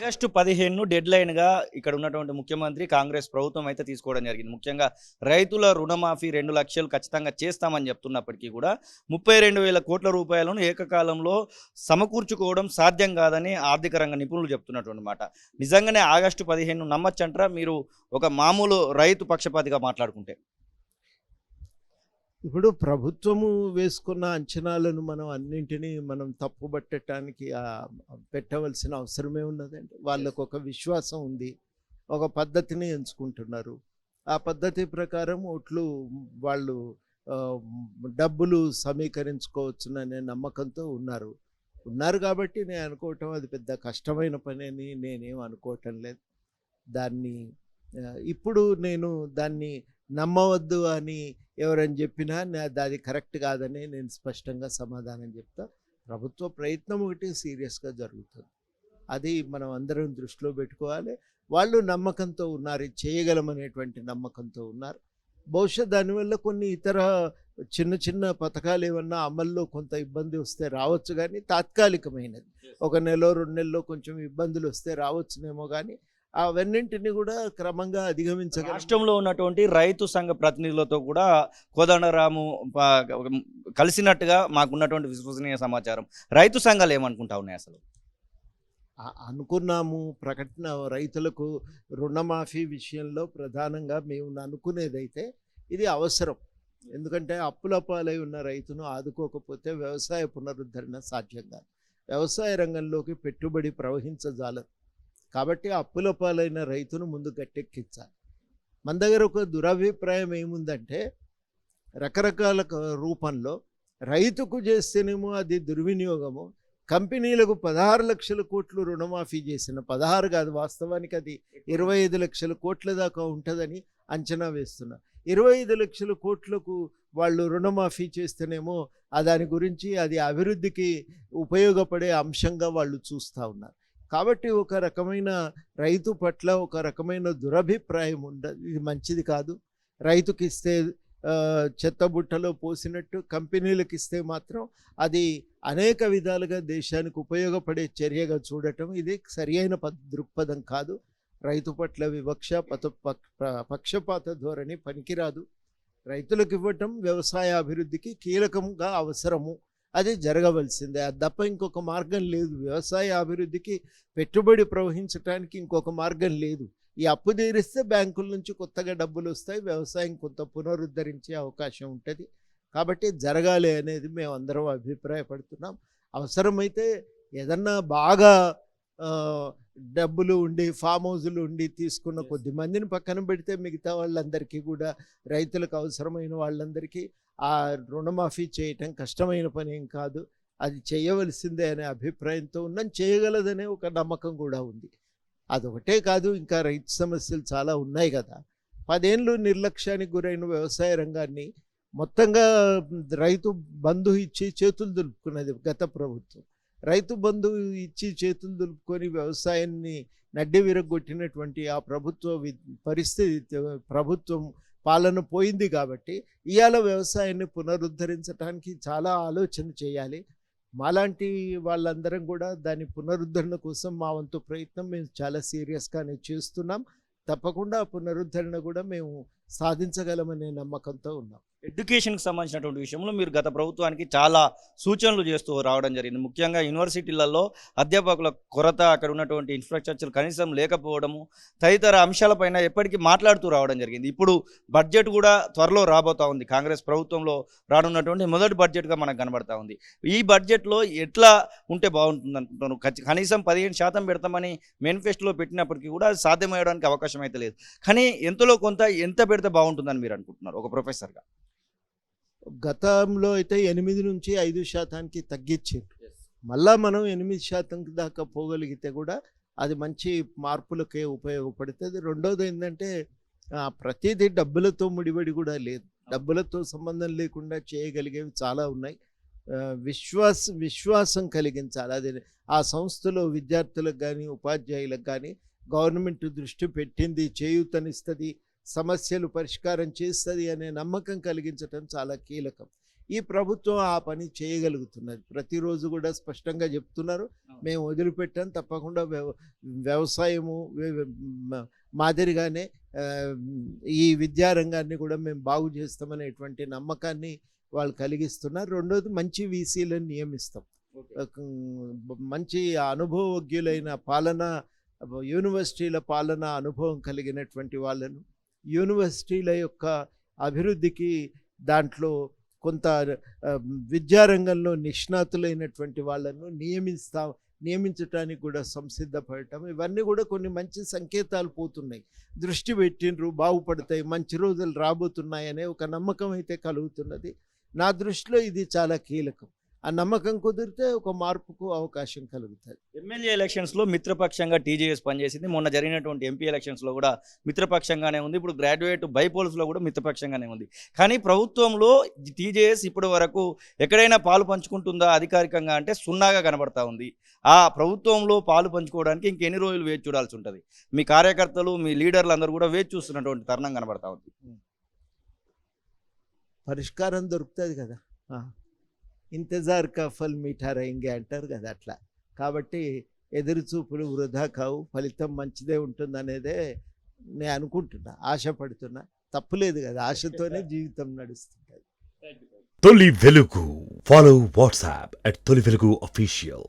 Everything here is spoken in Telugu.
ఆగస్టు 15 డెడ్‌లైన్‌గా ఇక్కడ ఉన్నటువంటి ముఖ్యమంత్రి, కాంగ్రెస్ ప్రభుత్వం అయితే తీసుకోవడం జరిగింది. ముఖ్యంగా రైతుల రుణమాఫీ 2,00,000 ఖచ్చితంగా చేస్తామని చెప్తున్నప్పటికీ కూడా 32,000 కోట్ల రూపాయలను ఏకకాలంలో సమకూర్చుకోవడం సాధ్యం కాదని ఆర్థిక రంగ నిపుణులు చెప్తున్నటువంటి మాట. నిజంగానే ఆగస్టు 15 నమ్మచ్చంటారా మీరు ఒక మామూలు రైతు పక్షపాతిగా మాట్లాడుకుంటే? ఇప్పుడు ప్రభుత్వము వేసుకున్న అంచనాలను మనం అన్నింటినీ మనం తప్పుబట్టడానికి పెట్టవలసిన అవసరమే ఉన్నదండి. వాళ్ళకు ఒక విశ్వాసం ఉంది, ఒక పద్ధతిని ఎంచుకుంటున్నారు. ఆ పద్ధతి ప్రకారం ఓట్లు వాళ్ళు ఆ, డబ్బులు సమీకరించుకోవచ్చుననే నమ్మకంతో ఉన్నారు కాబట్టి నేను అనుకోవటం అది పెద్ద కష్టమైన పని అని నేనేం అనుకోవటం లేదు. దాన్ని ఇప్పుడు నేను దాన్ని నమ్మవద్దు అని ఎవరని చెప్పినా అది కరెక్ట్ కాదని నేను స్పష్టంగా సమాధానం చెప్తా. ప్రభుత్వ ప్రయత్నం ఒకటి సీరియస్గా జరుగుతుంది, అది మనం అందరం దృష్టిలో పెట్టుకోవాలి. వాళ్ళు నమ్మకంతో ఉన్నారు, చేయగలమనేటువంటి నమ్మకంతో ఉన్నారు. బహుశా దానివల్ల కొన్ని ఇతర చిన్న చిన్న పథకాలు ఏమన్నా అమల్లో కొంత ఇబ్బంది వస్తే రావచ్చు, కానీ తాత్కాలికమైనది. ఒక నెల 2 నెలల్లో కొంచెం ఇబ్బందులు వస్తే రావచ్చునేమో, కానీ అవన్నింటినీ కూడా క్రమంగా అధిగమించగలం. రాష్ట్రంలో ఉన్నటువంటి రైతు సంఘ ప్రతినిధులతో కూడా కోదండరాము కలిసినట్టుగా మాకున్నటువంటి విశ్వసనీయ సమాచారం. రైతు సంఘాలు ఏమనుకుంటా ఉన్నాయి అసలు? అనుకున్నాము. ప్రకటన రైతులకు రుణమాఫీ విషయంలో ప్రధానంగా మేము అనుకునేదైతే ఇది అవసరం. ఎందుకంటే అప్పుల పాలై ఉన్న రైతును ఆదుకోకపోతే వ్యవసాయ పునరుద్ధరణ సాధ్యం కాదు. వ్యవసాయ రంగంలోకి పెట్టుబడి ప్రవహించజాలదు. కాబట్టి అప్పుల పాలైన రైతును ముందు గట్టెక్కించాలి. మన దగ్గర ఒక దురభిప్రాయం ఏముందంటే, రకరకాల రూపంలో రైతుకు చేస్తేనేమో అది దుర్వినియోగము, కంపెనీలకు 16 లక్షల కోట్లు రుణమాఫీ చేసిన, 16 కాదు వాస్తవానికి అది 25 లక్షల కోట్ల దాకా ఉంటుందని అంచనా వేస్తున్నారు. 25 లక్షల కోట్లకు వాళ్ళు రుణమాఫీ చేస్తేనేమో దాని గురించి అది అభివృద్ధికి ఉపయోగపడే అంశంగా వాళ్ళు చూస్తూ ఉన్నారు. కాబట్టి ఒక రకమైన రైతు పట్ల ఒక రకమైన దురభిప్రాయం ఉండదు. ఇది మంచిది కాదు. రైతుకి ఇస్తే చెత్తబుట్టలో పోసినట్టు, కంపెనీలకు ఇస్తే మాత్రం అది అనేక విధాలుగా దేశానికి ఉపయోగపడే చర్యగా చూడటం ఇది సరి అయిన దృక్పథం కాదు. రైతు పట్ల వివక్ష, పక్షపాత ధోరణి పనికిరాదు. రైతులకు ఇవ్వటం వ్యవసాయ అభివృద్ధికి కీలకంగా అవసరము, అది జరగవలసిందే. అది తప్ప ఇంకొక మార్గం లేదు. వ్యవసాయ అభివృద్ధికి పెట్టుబడి ప్రవహించడానికి ఇంకొక మార్గం లేదు. ఈ అప్పు తీరిస్తే బ్యాంకుల నుంచి కొత్తగా డబ్బులు వస్తాయి, వ్యవసాయం కొంత పునరుద్ధరించే అవకాశం ఉంటుంది. కాబట్టి జరగాలి అనేది మేము అందరం అభిప్రాయపడుతున్నాం. అవసరమైతే ఏదన్నా బాగా డబ్బులు ఉండి ఫామ్ హౌజులు ఉండి తీసుకున్న కొద్ది మందిని పక్కన పెడితే మిగతా వాళ్ళందరికీ కూడా, రైతులకు అవసరమైన వాళ్ళందరికీ ఆ రుణమాఫీ చేయటం కష్టమైన పని ఏం కాదు, అది చేయవలసిందే అనే అభిప్రాయంతో ఉన్నాం. చేయగలదనే ఒక నమ్మకం కూడా ఉంది. అదొకటే కాదు, ఇంకా రైతు సమస్యలు చాలా ఉన్నాయి కదా. 10 ఏళ్ళు నిర్లక్ష్యానికి గురైన వ్యవసాయ రంగాన్ని మొత్తంగా రైతు బంధు ఇచ్చి చేతులు దులుపుకున్నది గత ప్రభుత్వం. రైతు బంధు ఇచ్చి చేతులు దులుపుకొని వ్యవసాయాన్ని నడ్డి విరగొట్టినటువంటి ఆ పరిస్థితి, ప్రభుత్వం పాలన పోయింది. కాబట్టి ఇవాళ వ్యవసాయాన్ని పునరుద్ధరించడానికి చాలా ఆలోచన చేయాలి. మాలాంటి వాళ్ళందరం కూడా దాని పునరుద్ధరణ కోసం మా వంతు ప్రయత్నం మేము చాలా సీరియస్గానే చేస్తున్నాం. తప్పకుండా ఆ పునరుద్ధరణ కూడా మేము సాధించగలమనే నమ్మకంతో ఉన్నాం. ఎడ్యుకేషన్కి సంబంధించినటువంటి విషయంలో మీరు గత ప్రభుత్వానికి చాలా సూచనలు చేస్తూ రావడం జరిగింది. ముఖ్యంగా యూనివర్సిటీలలో అధ్యాపకుల కొరత, అక్కడ ఉన్నటువంటి ఇన్ఫ్రాస్ట్రక్చర్ కనీసం లేకపోవడము తదితర అంశాలపైన ఎప్పటికీ మాట్లాడుతూ రావడం జరిగింది. ఇప్పుడు బడ్జెట్ కూడా త్వరలో రాబోతూ ఉంది. కాంగ్రెస్ ప్రభుత్వంలో రానున్నటువంటి మొదటి బడ్జెట్గా మనకు కనబడతా ఉంది. ఈ బడ్జెట్లో ఎట్లా ఉంటే బాగుంటుంది అనుకుంటున్నాను? కనీసం 15% పెడతామని మేనిఫెస్టోలో పెట్టినప్పటికీ కూడా అది సాధ్యమయ్యడానికి అవకాశం అయితే లేదు. కానీ ఎంతలో కొంత ఎంత పెడితే బాగుంటుందని మీరు అనుకుంటున్నారు ఒక ప్రొఫెసర్గా? గతంలో అయితే 8 నుంచి 5% తగ్గించారు. మళ్ళా మనం 8% దాకా పోగలిగితే కూడా అది మంచి మార్పులకే ఉపయోగపడుతుంది. రెండోది ఏంటంటే, ప్రతిదీ డబ్బులతో ముడిపడి కూడా లేదు. డబ్బులతో సంబంధం లేకుండా చేయగలిగేవి చాలా ఉన్నాయి. విశ్వాసం కలిగించాలి. అది ఆ సంస్థలో విద్యార్థులకు కానీ ఉపాధ్యాయులకు కానీ గవర్నమెంట్ దృష్టి పెట్టింది, చేయూతనిస్తుంది, సమస్యలు పరిష్కారం చేస్తుంది అనే నమ్మకం కలిగించటం చాలా కీలకం. ఈ ప్రభుత్వం ఆ పని చేయగలుగుతున్నది. ప్రతిరోజు కూడా స్పష్టంగా చెప్తున్నారు, మేము వదిలిపెట్టాం, తప్పకుండా వ్యవసాయము మాదిరిగానే ఈ విద్యారంగాన్ని కూడా మేము బాగు చేస్తామనేటువంటి నమ్మకాన్ని వాళ్ళు కలిగిస్తున్నారు. రెండోది మంచి వీసీలను నియమిస్తాం, మంచి అనుభవజ్ఞులైన యూనివర్సిటీల పాలన అనుభవం కలిగినటువంటి వాళ్ళను, యూనివర్సిటీల యొక్క అభివృద్ధికి దాంట్లో కొంత విద్యారంగంలో నిష్ణాతులైనటువంటి వాళ్ళను నియమించడానికి కూడా సంసిద్ధపడటం, ఇవన్నీ కూడా కొన్ని మంచి సంకేతాలు పోతున్నాయి. దృష్టి పెట్టిండ్రు, బాగుపడతాయి, మంచి రోజులు రాబోతున్నాయనే ఒక నమ్మకం అయితే కలుగుతున్నది. నా దృష్టిలో ఇది చాలా కీలకం. ఆ నమ్మకం కుదిరితే ఒక మార్పుకు అవకాశం కలుగుతుంది. ఎమ్మెల్యే ఎలక్షన్స్లో మిత్రపక్షంగా టీజేఎస్ పనిచేసింది. మొన్న జరిగినటువంటి ఎంపీ ఎలక్షన్స్లో కూడా మిత్రపక్షంగానే ఉంది. ఇప్పుడు గ్రాడ్యుయేట్ బైపోల్స్లో కూడా మిత్రపక్షంగానే ఉంది. కానీ ప్రభుత్వంలో టీజేఎస్ ఇప్పటి వరకు ఎక్కడైనా పాలు పంచుకుంటుందా అధికారికంగా అంటే సున్నాగా కనబడతా ఉంది. ఆ ప్రభుత్వంలో పాలు పంచుకోవడానికి ఇంకెన్ని రోజులు వేచి చూడాల్సి ఉంటుంది. మీ కార్యకర్తలు, మీ లీడర్లు అందరూ కూడా వేచి చూస్తున్నటువంటి తరుణం కనబడతా ఉంది. పరిష్కారం దొరుకుతుంది కదా, ఇంతజార్ కా ఫల్ మీఠా రయింగే అంటారు కదా, అట్లా. కాబట్టి ఎదురు చూపులు వృధా కావు, ఫలితం మంచిదే ఉంటుందనేదే నేను అనుకుంటున్నా, ఆశపడుతున్నా. తప్పులేదు కదా, ఆశతోనే జీవితం నడుస్తుంటుంది. తొలి వెలుగు. Follow WhatsApp at తొలి వెలుగు official.